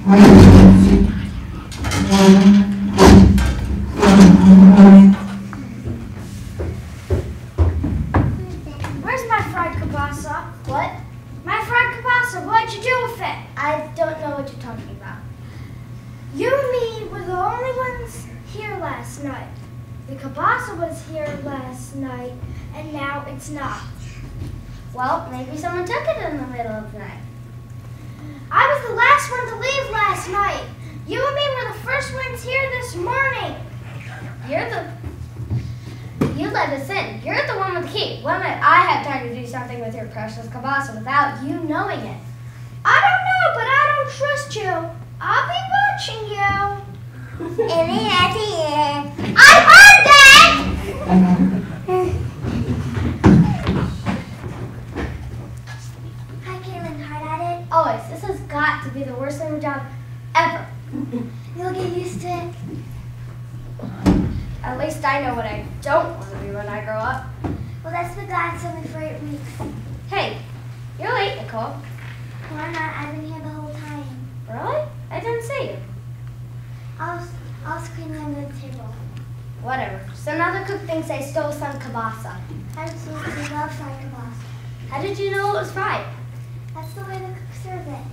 Where's my fried Kobassa? What? My fried Kobassa, what'd you do with it? I don't know what you're talking about. You and me were the only ones here last night. The Kobassa was here last night, and now it's not. Well, maybe someone took it in the middle of the night. I was the last one to leave last night. You and me were the first ones here this morning. You let us in. You're the one with the key. When did I have time to do something with your precious Kobassa without you knowing it? I don't know, but I don't trust you. I'll be watching you. I heard that! Hi, Caitlin. Hard at it? Always. This has got to be the worst summer job ever. You'll get used to it. At least I know what I don't want to be when I grow up. Well, that's been God's only for 8 weeks. Hey, you're late, Nicole. No, I'm not. I've been here the whole time. Really? I didn't see you. I was cleaning under the table. Whatever. So now the cook thinks I stole some Kobassa. I absolutely love fried Kobassa. How did you know it was fried? That's the way the cook served it.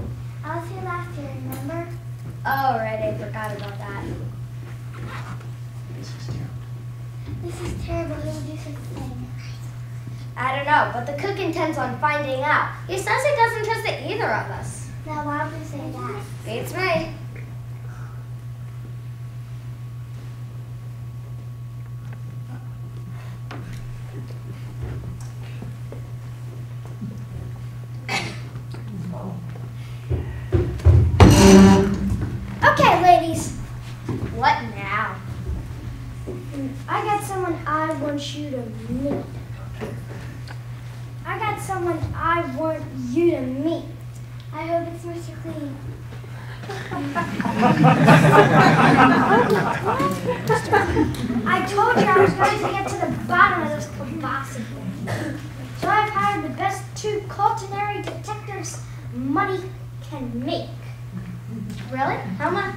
I was here last year, remember? Oh, right. I forgot about that. This is terrible. Who would do such a thing? I don't know, but the cook intends on finding out. He says he doesn't trust either of us. Now, why would you say that? Beats me. Okay, ladies. What now? I got someone I want you to meet. I got someone I want you to meet. I hope it's Mr. Clean. I told you I was going to get to the bottom of this Kobassa thing. So I've hired the best 2 culinary detectives money can make. Really? How much?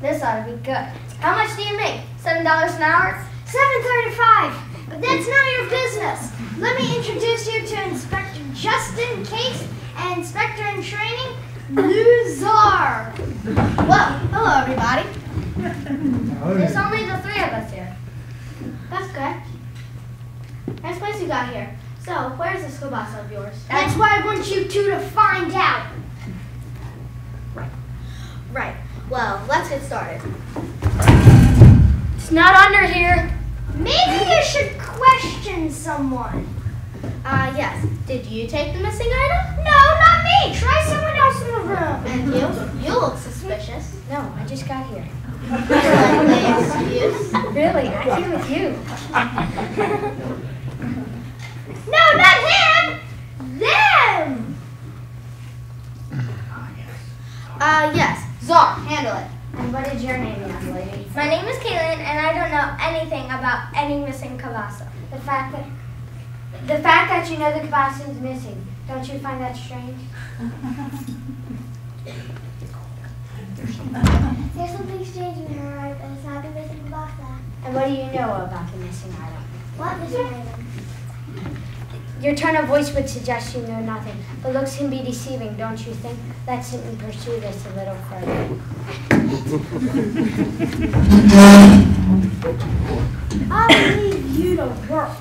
This ought to be good. How much do you make? $7 an hour? $7.35. But that's none of your business. Let me introduce you to Inspector Justin Case and Inspector in Training, Luzar. Well, hello everybody. There's only the 3 of us here. That's good. Nice place you got here. So, where's this Kobassa of yours? That's what I want you 2 to find out. Right. Well, let's get started. It's not under here. Maybe you should question someone. Yes. Did you take the missing item? No, not me. Try someone else in the room. And you? You look suspicious. No, I just got here. Excuse? Really? I'm here with you. No, not him. Them. Yes. Czar, handle it. And what is your name, young lady? My name is Caitlin, and I don't know anything about any missing Kobassa. The fact that you know the Kobassa is missing, don't you find that strange? There's something strange in her art, and it's not the missing Kobassa. And what do you know about the missing item? What missing item? Your tone of voice would suggest you know nothing, but looks can be deceiving, don't you think? Let's simply pursue this a little further. I'll leave you to work.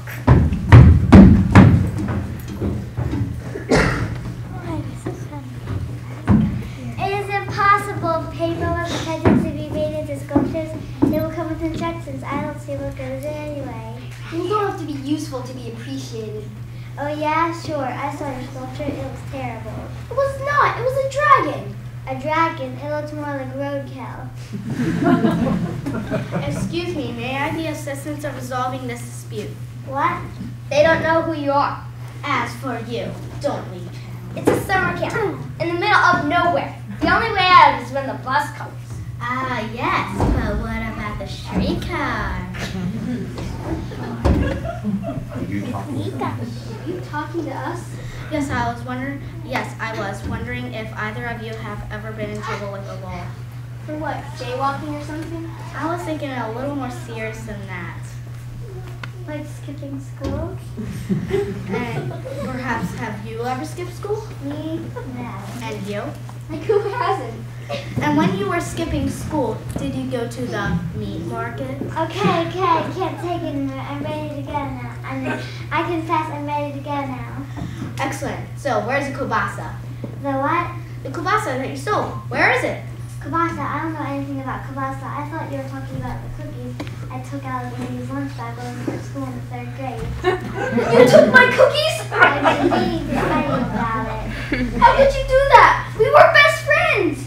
It is impossible. Paperwork pretends to be made into sculptures. They will come with instructions. I don't see what goes in anyway. You don't have to be useful to be appreciated. Oh yeah, sure. I saw your sculpture. It was terrible. It was not. It was a dragon. A dragon. It looked more like roadkill. Excuse me, may I be assistance of resolving this dispute? What? They don't know who you are. As for you, don't leave town. It's a summer camp in the middle of nowhere. The only way out is when the bus comes. Ah, yes. But what about at the streetcar. Are you talking to us? Are you talking to us? Yes, I was wondering if either of you have ever been in trouble with the law. For what, jaywalking or something? I was thinking a little more serious than that. Like skipping school? And perhaps have you ever skipped school? Me? No. And you? Like who hasn't? And when you were skipping school, did you go to the meat market? Okay, I can't take it anymore. I'm ready to go now. I confess I'm ready to go now. Excellent. So, where's the Kobassa? The what? The Kobassa that you stole. Where is it? Kobassa, I don't know anything about Kobassa. I thought you were talking about the cookies I took out of Amy's lunch bag when we were at school in the 3rd grade. You took my cookies? I've been meaning to tell you about it. How did you do that? We were best friends.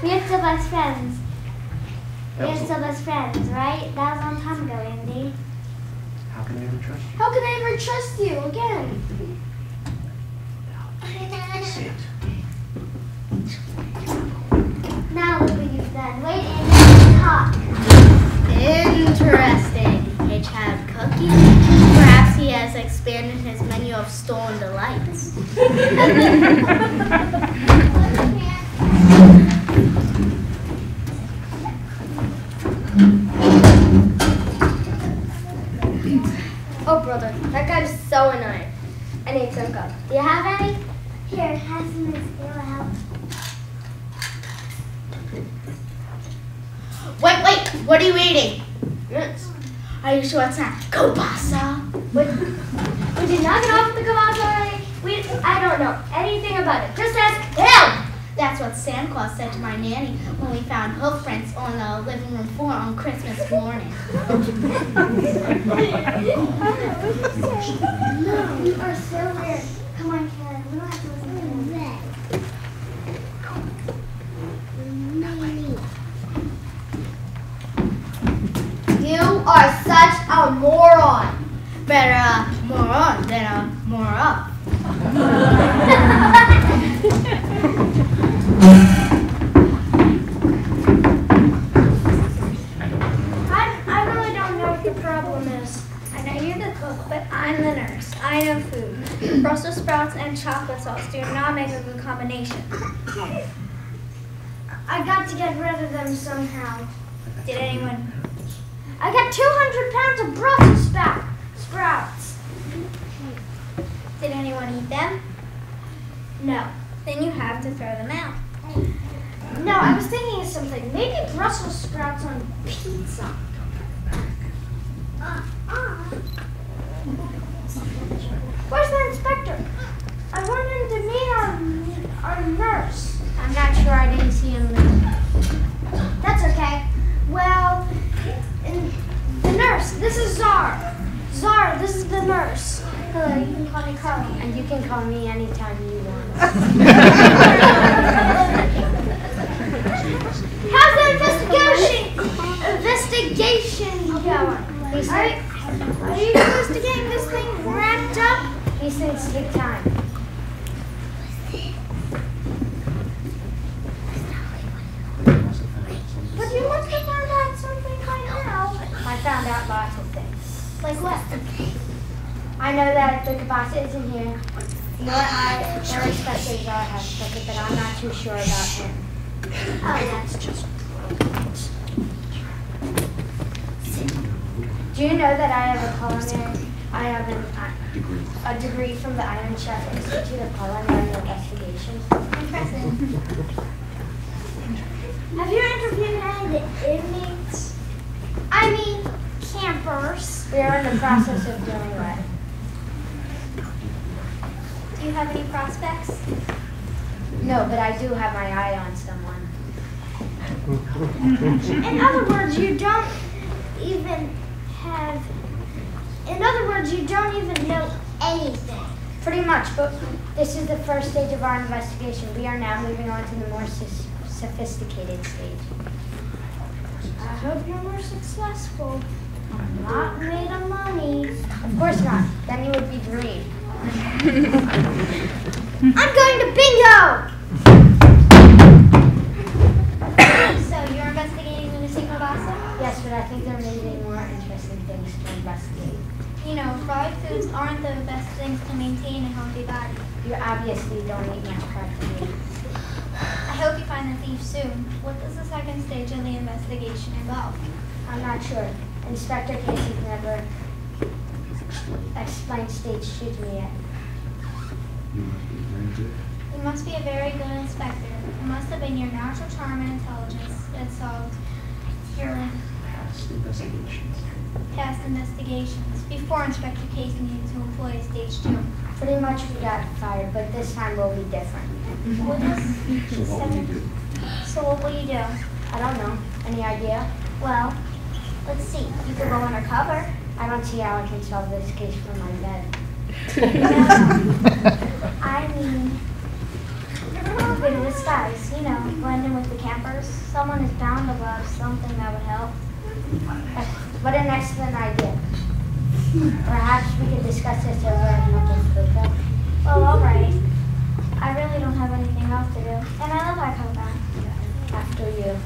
We are still best friends. We are still best friends, right? That was a long time ago, Andy. How can I ever trust you? How can I ever trust you again? Sit. Now look what you've done. Wait, Andy, talk. Interesting. H had cookies. Perhaps he has expanded his menu of stolen delights. Oh, brother, that guy's so annoying. I need some gum. Do you have any? Here, have some of this. It will help. Wait, what are you eating? Yes. Are you sure it's not Kobassa? Would you knock it off with the Kobassa already? I don't know anything about it. Just ask him! That's what Santa Claus said to my nanny when we found hoof prints on the living room floor on Christmas morning. No, you are so weird. Come on, Kelly. We don't have to listen to him. You are such a moron. Better a moron than a moron. I really don't know what the problem is. I know you're the cook, but I'm the nurse. I know food. Brussels sprouts and chocolate sauce do not make a good combination. I got to get rid of them somehow. Did anyone? I got 200 pounds of Brussels sprouts. Did anyone eat them? No. Then you have to throw them out. No, I was thinking of something. Maybe Brussels sprouts on pizza. Where's the inspector? I wanted to meet our nurse. I'm not sure. I didn't see him. That's okay. Well, the nurse. This is Czar. Czar, this is the nurse. Hello, you can call me Carly. And you can call me anytime you want. How's the investigation going? Are you investigating this thing wrapped up? These things take time. But you must have found out something by now. I found out lots of things. Like what? I know that the Kobassa isn't here. Or especially Czar has took it, but I'm not too sure about him. Oh, that's just great. Do you know that I have a culinary? I have a degree from the Iron Chef Institute of Culinary Investigation. Impressive. Have you interviewed any of the inmates? I mean, campers. We are in the process of doing that. Do you have any prospects? No, but I do have my eye on someone. In other words, you don't even know anything. Pretty much, but this is the first stage of our investigation. We are now moving on to the more sophisticated stage. I hope you're more successful. I'm not made of money. Of course not. Then you would be dream. I'm going to bingo! So you're investigating the missing Kobassa? think there may be more interesting things to investigate. You know, fried foods aren't the best things to maintain a healthy body. You obviously don't eat much fried food. I hope you find the thief soon. What does the second stage of the investigation involve? I'm not sure. Inspector Casey's never explained stage 2 to me yet. You must be very good. You must be a very good inspector. It must have been your natural charm and intelligence that solved your Past investigations. past investigations before Inspector Casey needed to employ a stage 2. Pretty much we got fired, but this time will be different. What is So what will you do? So what will you do? I don't know. Any idea? Well, let's see. You could go undercover. I don't see how I can solve this case from my bed. I mean, a bit of a disguise, you know, blend in with the campers. Someone is bound to love something that would help. What an excellent idea. Perhaps we could discuss this over at Knuckles Coca. Well, all right. I really don't have anything else to do, and I love Kobassa. After you.